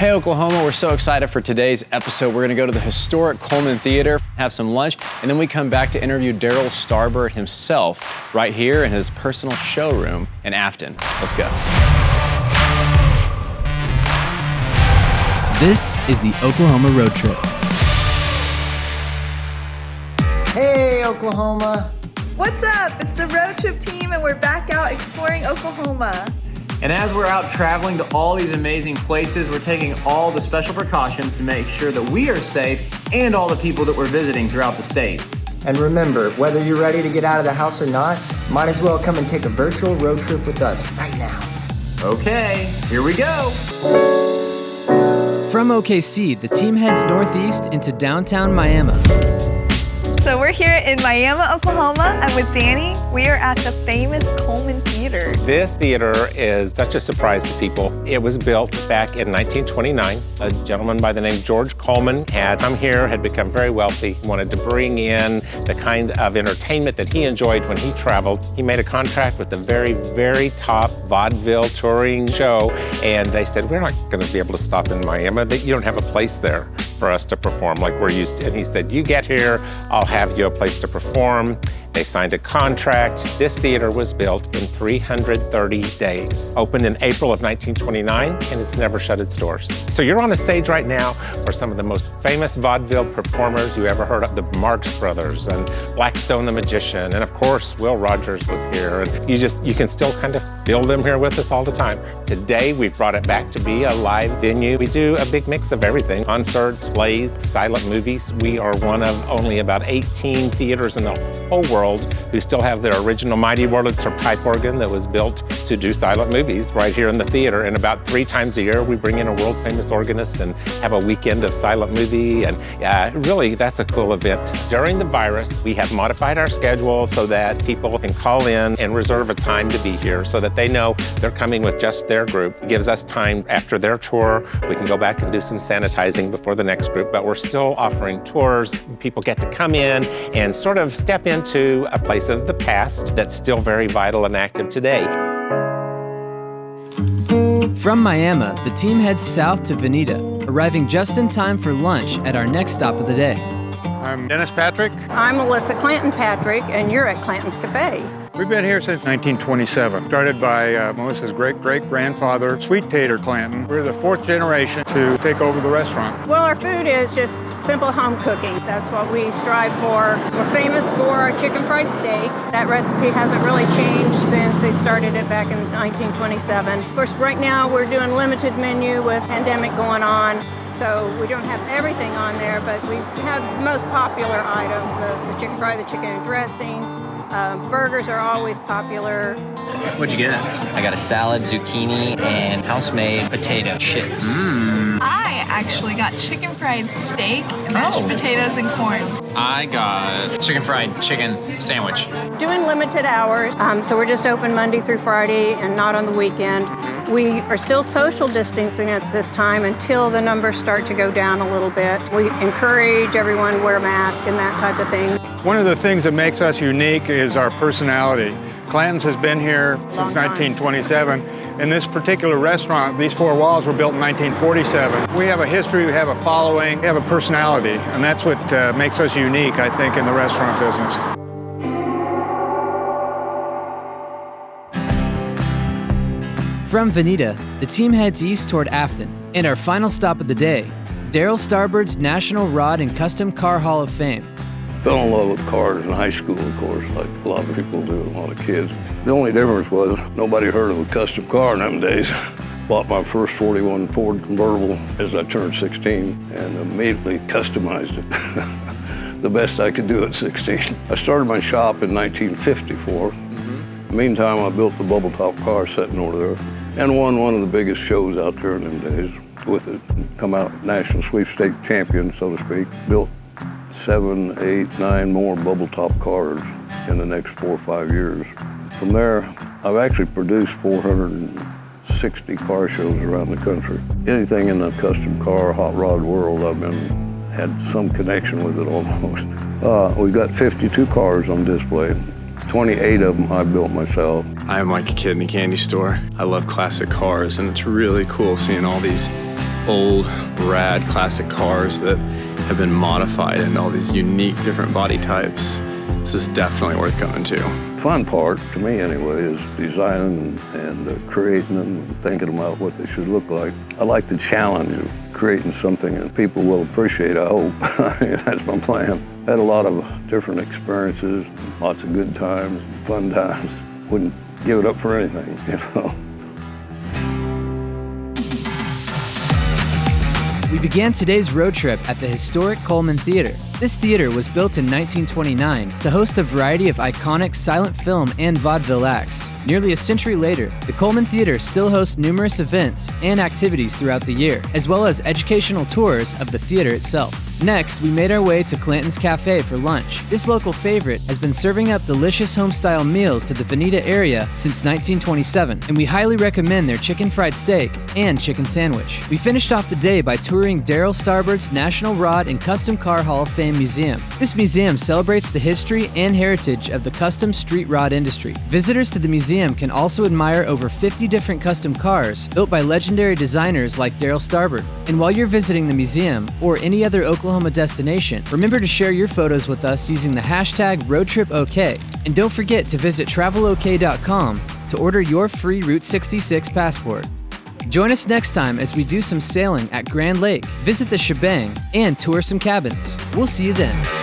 Hey Oklahoma, we're so excited for today's episode. We're gonna go to the historic Coleman Theater, have some lunch, and then we come back to interview Darryl Starbird himself right here in his personal showroom in Afton. Let's go. This is the Oklahoma Road Trip. Hey Oklahoma! What's up? It's the Road Trip team and we're back out exploring Oklahoma. And as we're out traveling to all these amazing places, we're taking all the special precautions to make sure that we are safe and all the people that we're visiting throughout the state. And remember, whether you're ready to get out of the house or not, might as well come and take a virtual road trip with us right now. Okay, here we go. From OKC, the team heads northeast into downtown Miami. So we're here in Miami, Oklahoma. I'm with Danny. We are at the famous Coleman Theater. This theater is such a surprise to people. It was built back in 1929. A gentleman by the name George Coleman had come here, had become very wealthy, wanted to bring in the kind of entertainment that he enjoyed when he traveled. He made a contract with the very, very top vaudeville touring show, and they said, we're not going to be able to stop in Miami. You don't have a place there for us to perform like we're used to. And he said, you get here, I'll have you a place to perform. They signed a contract. This theater was built in 330 days. Opened in April of 1929, and it's never shut its doors. So you're on a stage right now where some of the most famous vaudeville performers you ever heard of, the Marx Brothers and Blackstone the Magician, and of course, Will Rogers was here. And you can still kind of feel them here with us all the time. Today, we've brought it back to be a live venue. We do a big mix of everything. Concerts, plays, silent movies. We are one of only about 18 theaters in the whole world who still have their original Mighty Wurlitzer pipe organ that was built to do silent movies right here in the theater. And about 3 times a year, we bring in a world famous organist and have a weekend of silent movie. And really, that's a cool event. During the virus, we have modified our schedule so that people can call in and reserve a time to be here so that they know they're coming with just their group. It gives us time after their tour. We can go back and do some sanitizing before the next group, but we're still offering tours. People get to come in and sort of step into a place of the past that's still very vital and active today. From Miami, the team heads south to Vinita, arriving just in time for lunch at our next stop of the day. I'm Dennis Patrick. I'm Melissa Clanton Patrick, and you're at Clantons Cafe. We've been here since 1927. Started by Melissa's great-great-grandfather, Sweet Tater Clanton. We're the 4th generation to take over the restaurant. Well, our food is just simple home cooking. That's what we strive for. We're famous for our chicken fried steak. That recipe hasn't really changed since they started it back in 1927. Of course, right now we're doing limited menu with pandemic going on. So we don't have everything on there, but we have the most popular items, the chicken fry, the chicken and dressing. Burgers are always popular. What'd you get? I got a salad, zucchini, and house-made potato chips. I actually got chicken fried steak, mashed potatoes, and corn. I got chicken fried chicken sandwich. Doing limited hours, so we're just open Monday through Friday and not on the weekend. We are still social distancing at this time until the numbers start to go down a little bit. We encourage everyone to wear a mask and that type of thing. One of the things that makes us unique is our personality. Clantons has been here since 1927. In this particular restaurant, these 4 walls were built in 1947. We have a history, we have a following, we have a personality, and that's what makes us unique, I think, in the restaurant business. From Vinita, the team heads east toward Afton. And our final stop of the day, Darryl Starbird's National Rod and Custom Car Hall of Fame. Fell in love with cars in high school, of course, like a lot of people do, a lot of kids. The only difference was nobody heard of a custom car in them days. Bought my first 41 Ford convertible as I turned 16 and immediately customized it. The best I could do at 16. I started my shop in 1954. In the meantime, I built the bubble top car sitting over there and won one of the biggest shows out there in them days with it. Come out national sweepstakes champion, so to speak. Built 7, 8, 9 more bubble top cars in the next 4 or 5 years. From there, I've actually produced 460 car shows around the country. Anything in the custom car, hot rod world, I've had some connection with it almost. We've got 52 cars on display. 28 of them I built myself. I'm like a kid in a candy store. I love classic cars, and it's really cool seeing all these old, rad, classic cars that have been modified in all these unique, different body types. This is definitely worth coming to. Fun part, to me anyway, is designing and creating them, and thinking about what they should look like. I like the challenge of creating something that people will appreciate, I hope. That's my plan. Had a lot of different experiences, lots of good times, fun times. Wouldn't give it up for anything, you know. We began today's road trip at the historic Coleman Theater. This theater was built in 1929 to host a variety of iconic silent film and vaudeville acts. Nearly a century later, the Coleman Theater still hosts numerous events and activities throughout the year, as well as educational tours of the theater itself. Next, we made our way to Clantons Cafe for lunch. This local favorite has been serving up delicious home-style meals to the Vinita area since 1927, and we highly recommend their chicken fried steak and chicken sandwich. We finished off the day by touring Darryl Starbird's National Rod and Custom Car Hall of Fame Museum. This museum celebrates the history and heritage of the custom street rod industry. Visitors to the museum can also admire over 50 different custom cars built by legendary designers like Darryl Starbird. And while you're visiting the museum or any other Oklahoma destination, remember to share your photos with us using the hashtag RoadTripOK. And don't forget to visit TravelOK.com to order your free Route 66 passport. Join us next time as we do some sailing at Grand Lake, visit the Shebang, and tour some cabins. We'll see you then.